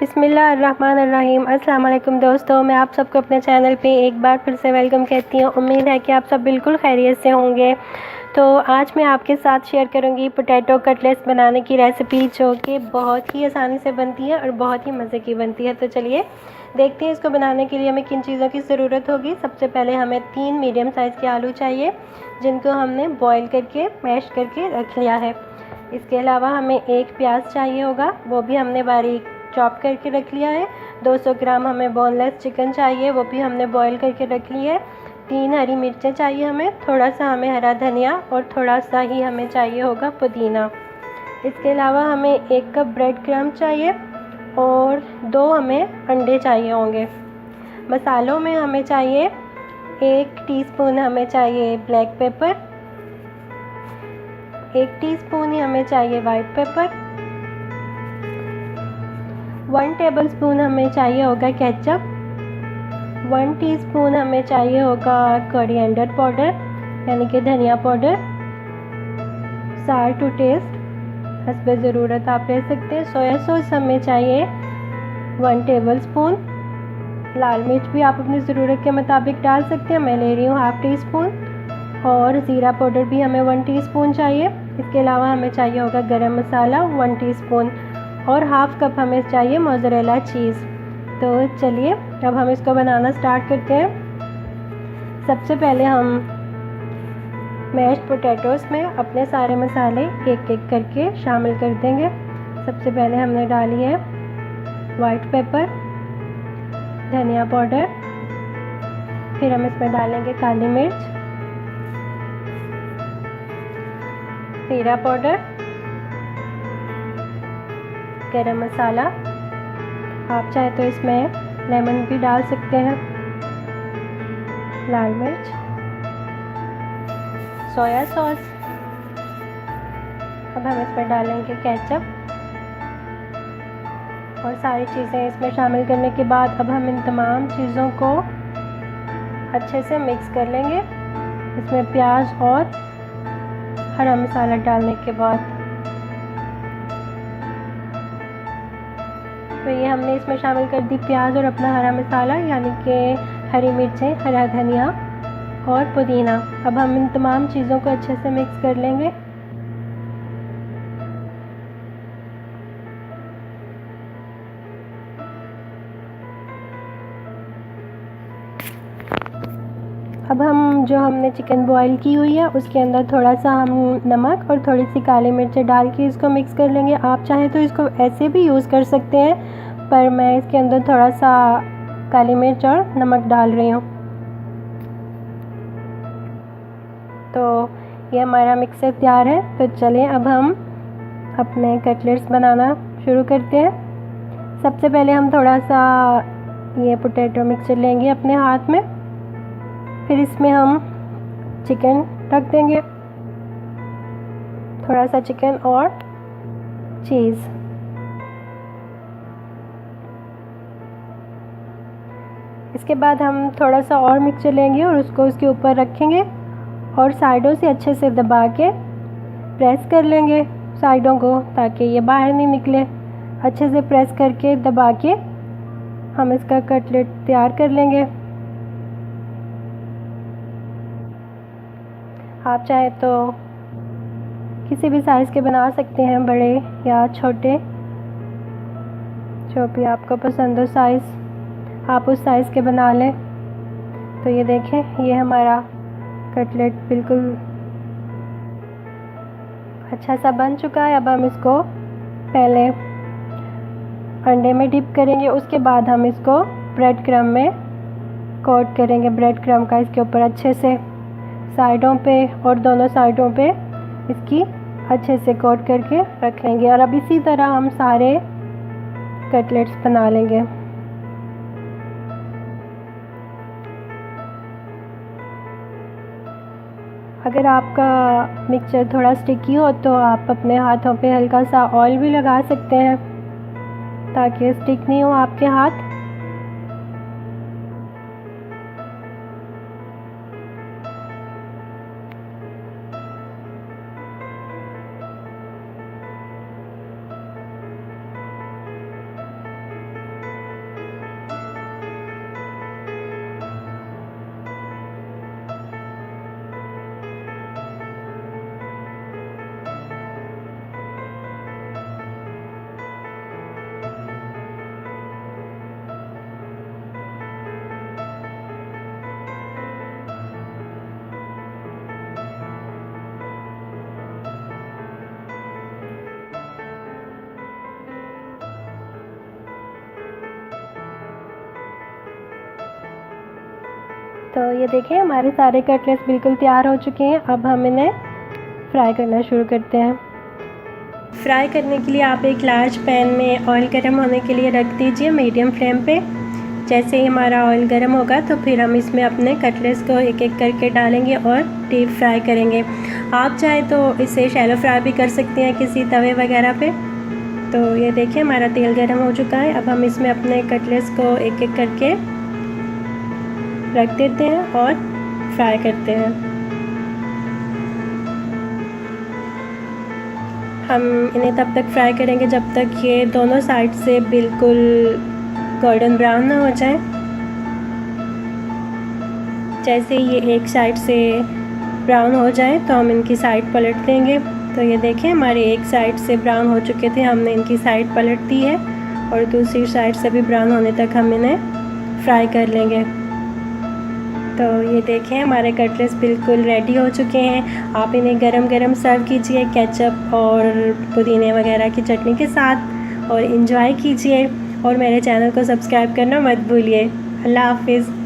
बिस्मिल्लाहिर्रहमानिर्रहीम। अस्सलाम वालेकुम दोस्तों, मैं आप सबको अपने चैनल पे एक बार फिर से वेलकम कहती हूँ। उम्मीद है कि आप सब बिल्कुल खैरियत से होंगे। तो आज मैं आपके साथ शेयर करूँगी पोटैटो कटलेट्स बनाने की रेसिपी, जो कि बहुत ही आसानी से बनती है और बहुत ही मज़े की बनती है। तो चलिए देखते हैं इसको बनाने के लिए हमें किन चीज़ों की ज़रूरत होगी। सबसे पहले हमें 3 मीडियम साइज़ के आलू चाहिए, जिनको हमने बॉईल करके मैश करके रख लिया है। इसके अलावा हमें 1 प्याज चाहिए होगा, वो भी हमने बारीक चॉप करके रख लिया है। 200 ग्राम हमें बोनलेस चिकन चाहिए, वो भी हमने बॉईल करके रख लिया है। 3 हरी मिर्चें चाहिए हमें, थोड़ा सा हमें हरा धनिया और थोड़ा सा ही हमें चाहिए होगा पुदीना। इसके अलावा हमें 1 कप ब्रेड क्रम्ब चाहिए और 2 हमें अंडे चाहिए होंगे। मसालों में हमें चाहिए 1 टीस्पून हमें चाहिए ब्लैक पेपर, 1 टीस्पून ही हमें चाहिए वाइट पेपर, 1 टेबलस्पून हमें चाहिए होगा केचप, 1 टीस्पून हमें चाहिए होगा कोरिएंडर पाउडर यानी कि धनिया पाउडर, साल्ट टू टेस्ट, हस्बे ज़रूरत आप ले सकते हैं। सोया सॉस हमें चाहिए 1 टेबलस्पून, लाल मिर्च भी आप अपनी ज़रूरत के मुताबिक डाल सकते हैं, मैं ले रही हूँ ½ टीस्पून, और ज़ीरा पाउडर भी हमें 1 टीस्पून चाहिए। इसके अलावा हमें चाहिए होगा गरम मसाला 1 टीस्पून और ½ कप हमें चाहिए मोज़रेला चीज़। तो चलिए अब हम इसको बनाना स्टार्ट करते हैं। सबसे पहले हम मैश्ड पोटैटोज़ में अपने सारे मसाले एक एक करके शामिल कर देंगे। सबसे पहले हमने डाली है वाइट पेपर, धनिया पाउडर, फिर हम इसमें डालेंगे काली मिर्च, जीरा पाउडर, गरम मसाला, आप चाहे तो इसमें लेमन भी डाल सकते हैं, लाल मिर्च, सोया सॉस, अब हम इसमें डालेंगे केचप और सारी चीज़ें इसमें शामिल करने के बाद अब हम इन तमाम चीज़ों को अच्छे से मिक्स कर लेंगे। इसमें प्याज और हरा मसाला डालने के बाद तो ये हमने इसमें शामिल कर दी प्याज और अपना हरा मसाला यानी कि हरी मिर्चें, हरा धनिया और पुदीना। अब हम इन तमाम चीज़ों को अच्छे से मिक्स कर लेंगे। अब हम जो हमने चिकन बॉईल की हुई है उसके अंदर थोड़ा सा हम नमक और थोड़ी सी काली मिर्चें डाल के इसको मिक्स कर लेंगे। आप चाहें तो इसको ऐसे भी यूज़ कर सकते हैं, पर मैं इसके अंदर थोड़ा सा काली मिर्च और नमक डाल रही हूँ। तो ये हमारा मिक्सर तैयार है। तो चलें अब हम अपने कटलेट्स बनाना शुरू करते हैं। सबसे पहले हम थोड़ा सा ये पोटैटो मिक्सचर लेंगे अपने हाथ में, फिर इसमें हम चिकन रख देंगे, थोड़ा सा चिकन और चीज़। इसके बाद हम थोड़ा सा और मिक्सचर लेंगे और उसको उसके ऊपर रखेंगे और साइडों से अच्छे से दबा के प्रेस कर लेंगे साइडों को, ताकि ये बाहर नहीं निकले। अच्छे से प्रेस करके दबा के हम इसका कटलेट तैयार कर लेंगे। आप चाहे तो किसी भी साइज़ के बना सकते हैं, बड़े या छोटे, जो भी आपको पसंद हो साइज़ आप उस साइज़ के बना लें। तो ये देखें, ये हमारा कटलेट बिल्कुल अच्छा सा बन चुका है। अब हम इसको पहले अंडे में डिप करेंगे, उसके बाद हम इसको ब्रेड क्रम्ब में कोट करेंगे। ब्रेड क्रम्ब का इसके ऊपर अच्छे से साइडों पे और दोनों साइडों पे इसकी अच्छे से कोट करके रख लेंगे। और अब इसी तरह हम सारे कटलेट्स बना लेंगे। अगर आपका मिक्सचर थोड़ा स्टिकी हो तो आप अपने हाथों पे हल्का सा ऑयल भी लगा सकते हैं, ताकि स्टिक नहीं हो आपके हाथ। तो ये देखिए हमारे सारे कटलेट्स बिल्कुल तैयार हो चुके हैं। अब हम इन्हें फ्राई करना शुरू करते हैं। फ्राई करने के लिए आप एक लार्ज पैन में ऑयल गर्म होने के लिए रख दीजिए मीडियम फ्लेम पे। जैसे ही हमारा ऑयल गर्म होगा तो फिर हम इसमें अपने कटलेट्स को एक एक करके डालेंगे और डीप फ्राई करेंगे। आप चाहे तो इसे शैलो फ्राई भी कर सकते हैं किसी तवे वगैरह पे। तो ये देखिए हमारा तेल गर्म हो चुका है। अब हम इसमें अपने कटलेट्स को एक एक करके रख देते हैं और फ्राई करते हैं। हम इन्हें तब तक फ्राई करेंगे जब तक ये दोनों साइड से बिल्कुल गोल्डन ब्राउन ना हो जाए। जैसे ये एक साइड से ब्राउन हो जाए तो हम इनकी साइड पलट देंगे। तो ये देखें हमारे एक साइड से ब्राउन हो चुके थे, हमने इनकी साइड पलट दी है और दूसरी साइड से भी ब्राउन होने तक हम इन्हें फ्राई कर लेंगे। तो ये देखें हमारे कटलेट्स बिल्कुल रेडी हो चुके हैं। आप इन्हें गरम गरम सर्व कीजिए केचप और पुदीने वगैरह की चटनी के साथ और इन्जॉय कीजिए। और मेरे चैनल को सब्सक्राइब करना मत भूलिए। अल्लाह हाफिज़।